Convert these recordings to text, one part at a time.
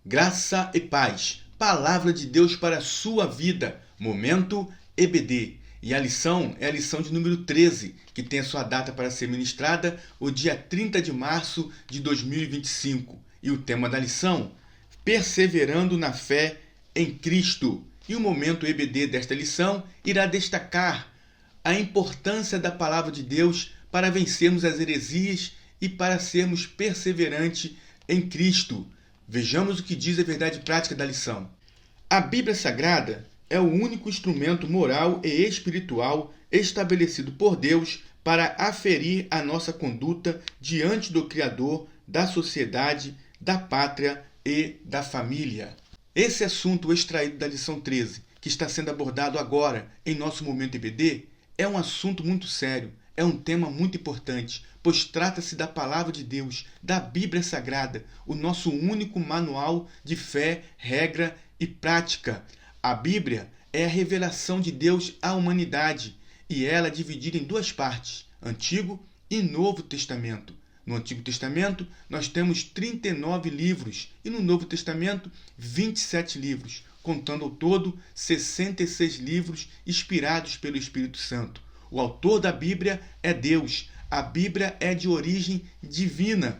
Graça e paz. Palavra de Deus para a sua vida. Momento EBD. E a lição é a lição de número 13, que tem a sua data para ser ministrada o dia 30 de março de 2025. E o tema da lição, perseverando na fé em Cristo. E o momento EBD desta lição irá destacar a importância da palavra de Deus para vencermos as heresias e para sermos perseverantes em Cristo. Vejamos o que diz a verdade prática da lição. A Bíblia Sagrada é o único instrumento moral e espiritual estabelecido por Deus para aferir a nossa conduta diante do Criador, da sociedade, da pátria e da família. Esse assunto extraído da lição 13, que está sendo abordado agora em nosso momento EBD, é um assunto muito sério, é um tema muito importante, pois trata-se da palavra de Deus, da Bíblia Sagrada, o nosso único manual de fé, regra e prática. A Bíblia é a revelação de Deus à humanidade e ela é dividida em duas partes, Antigo e Novo Testamento. No Antigo Testamento, nós temos 39 livros e no Novo Testamento, 27 livros, contando ao todo 66 livros inspirados pelo Espírito Santo. O autor da Bíblia é Deus. A Bíblia é de origem divina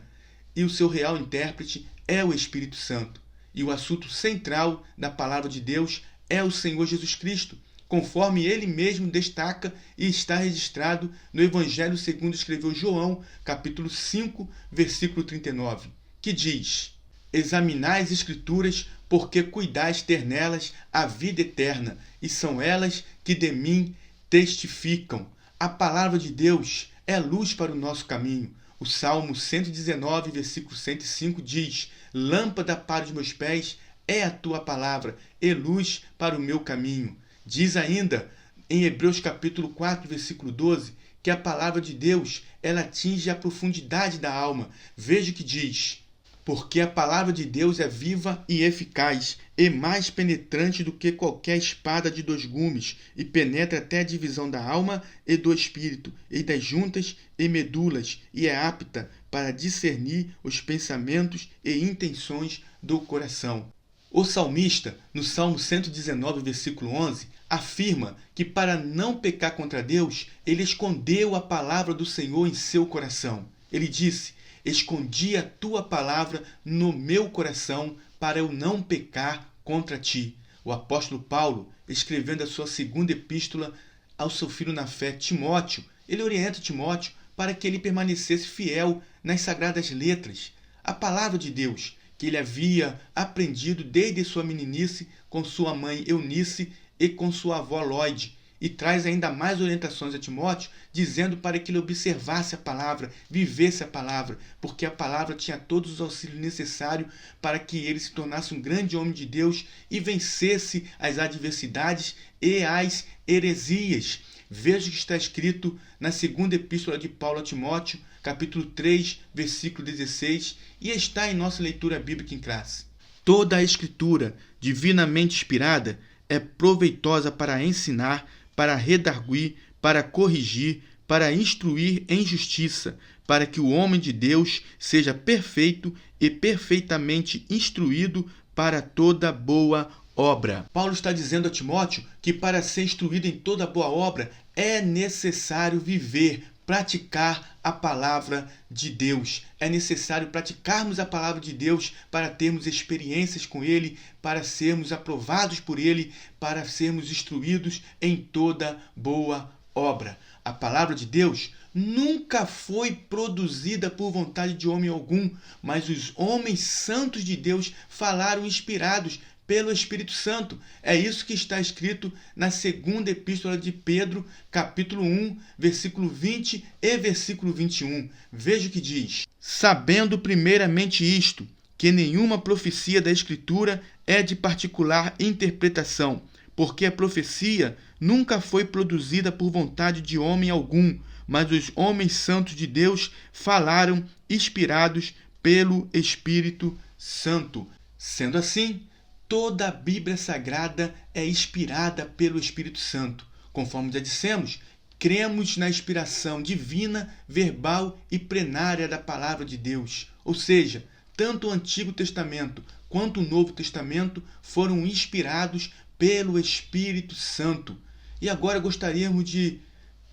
e o seu real intérprete é o Espírito Santo. E o assunto central da palavra de Deus é o Senhor Jesus Cristo, conforme ele mesmo destaca e está registrado no Evangelho segundo escreveu João, capítulo 5, versículo 39, que diz: Examinai as Escrituras, porque cuidais ter nelas a vida eterna, e são elas que de mim testificam. A palavra de Deus é luz para o nosso caminho. O Salmo 119, versículo 105 diz: Lâmpada para os meus pés é a tua palavra, e luz para o meu caminho. Diz ainda, em Hebreus capítulo 4, versículo 12, que a palavra de Deus ela atinge a profundidade da alma. Veja o que diz: porque a palavra de Deus é viva e eficaz, e mais penetrante do que qualquer espada de dois gumes, e penetra até a divisão da alma e do espírito, e das juntas e medulas, e é apta para discernir os pensamentos e intenções do coração. O salmista, no Salmo 119, versículo 11, afirma que para não pecar contra Deus, ele escondeu a palavra do Senhor em seu coração. Ele disse: Escondi a tua palavra no meu coração para eu não pecar contra ti. O apóstolo Paulo, escrevendo a sua segunda epístola ao seu filho na fé, Timóteo, ele orienta Timóteo para que ele permanecesse fiel nas sagradas letras, a palavra de Deus, que ele havia aprendido desde sua meninice com sua mãe Eunice e com sua avó Lóide. E traz ainda mais orientações a Timóteo, dizendo para que ele observasse a palavra, vivesse a palavra, porque a palavra tinha todos os auxílios necessários para que ele se tornasse um grande homem de Deus e vencesse as adversidades e as heresias. Veja o que está escrito na segunda epístola de Paulo a Timóteo, capítulo 3, versículo 16, e está em nossa leitura bíblica em classe. Toda a escritura, divinamente inspirada, é proveitosa para ensinar, para redarguir, para corrigir, para instruir em justiça, para que o homem de Deus seja perfeito e perfeitamente instruído para toda boa obra. Paulo está dizendo a Timóteo que para ser instruído em toda boa obra é necessário viver, praticar a palavra de Deus. É necessário praticarmos a palavra de Deus para termos experiências com Ele, para sermos aprovados por Ele, para sermos instruídos em toda boa obra. A palavra de Deus nunca foi produzida por vontade de homem algum, mas os homens santos de Deus falaram inspirados pelo Espírito Santo. É isso que está escrito na segunda epístola de Pedro, capítulo 1, versículo 20 e versículo 21. Veja o que diz: Sabendo primeiramente isto, que nenhuma profecia da Escritura é de particular interpretação, porque a profecia nunca foi produzida por vontade de homem algum, mas os homens santos de Deus falaram inspirados pelo Espírito Santo. Sendo assim, toda a Bíblia Sagrada é inspirada pelo Espírito Santo. Conforme já dissemos, cremos na inspiração divina, verbal e plenária da palavra de Deus. Ou seja, tanto o Antigo Testamento quanto o Novo Testamento foram inspirados pelo Espírito Santo. E agora gostaríamos de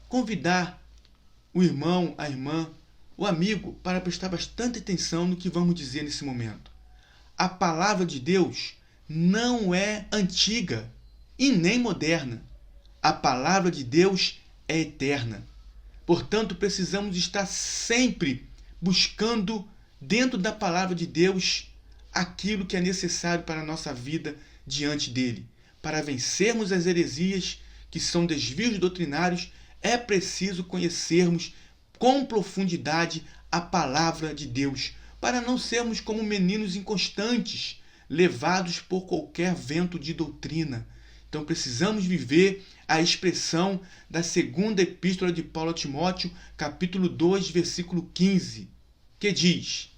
convidar o irmão, a irmã, o amigo para prestar bastante atenção no que vamos dizer nesse momento. A palavra de Deus não é antiga e nem moderna. A palavra de Deus é eterna. Portanto, precisamos estar sempre buscando dentro da palavra de Deus aquilo que é necessário para a nossa vida diante dele. Para vencermos as heresias, que são desvios doutrinários, é preciso conhecermos com profundidade a palavra de Deus, para não sermos como meninos inconstantes, levados por qualquer vento de doutrina. Então precisamos viver a expressão da segunda epístola de Paulo a Timóteo, capítulo 2, versículo 15, que diz: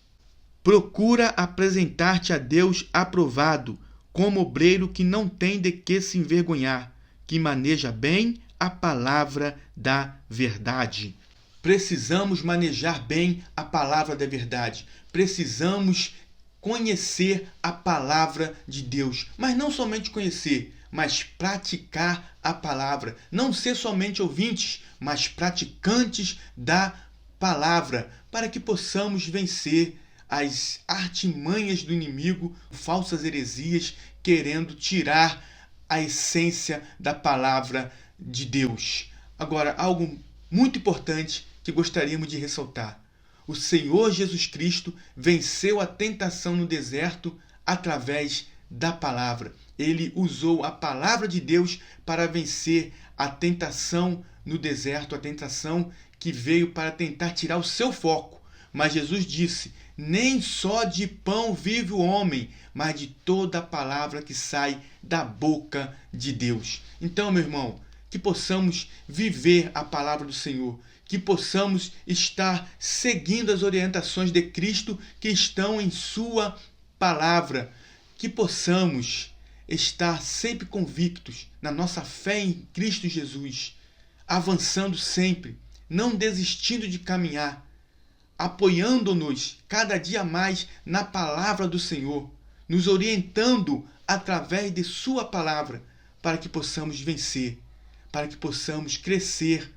procura apresentar-te a Deus aprovado, como obreiro que não tem de que se envergonhar, que maneja bem a palavra da verdade. Precisamos manejar bem a palavra da verdade. Precisamos conhecer a palavra de Deus. Mas não somente conhecer, mas praticar a palavra. Não ser somente ouvintes, mas praticantes da palavra, para que possamos vencer as artimanhas do inimigo, falsas heresias, querendo tirar a essência da palavra de Deus. Agora, algo muito importante que gostaríamos de ressaltar. O Senhor Jesus Cristo venceu a tentação no deserto através da palavra. Ele usou a palavra de Deus para vencer a tentação no deserto, a tentação que veio para tentar tirar o seu foco. Mas Jesus disse: nem só de pão vive o homem, mas de toda a palavra que sai da boca de Deus. Então, meu irmão, que possamos viver a palavra do Senhor, que possamos estar seguindo as orientações de Cristo que estão em sua palavra, que possamos estar sempre convictos na nossa fé em Cristo Jesus, avançando sempre, não desistindo de caminhar, apoiando-nos cada dia mais na palavra do Senhor, nos orientando através de sua palavra, para que possamos vencer, para que possamos crescer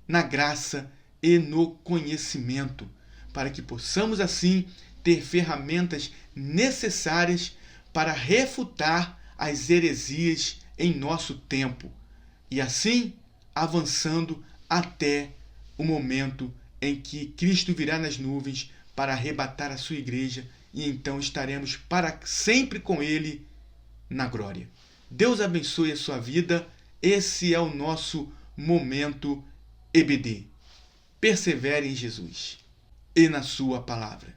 na graça e no conhecimento, para que possamos assim ter ferramentas necessárias para refutar as heresias em nosso tempo e assim avançando até o momento em que Cristo virá nas nuvens para arrebatar a sua igreja e então estaremos para sempre com Ele na glória. Deus abençoe a sua vida. Esse é o nosso momento EBD. Persevere em Jesus e na sua palavra.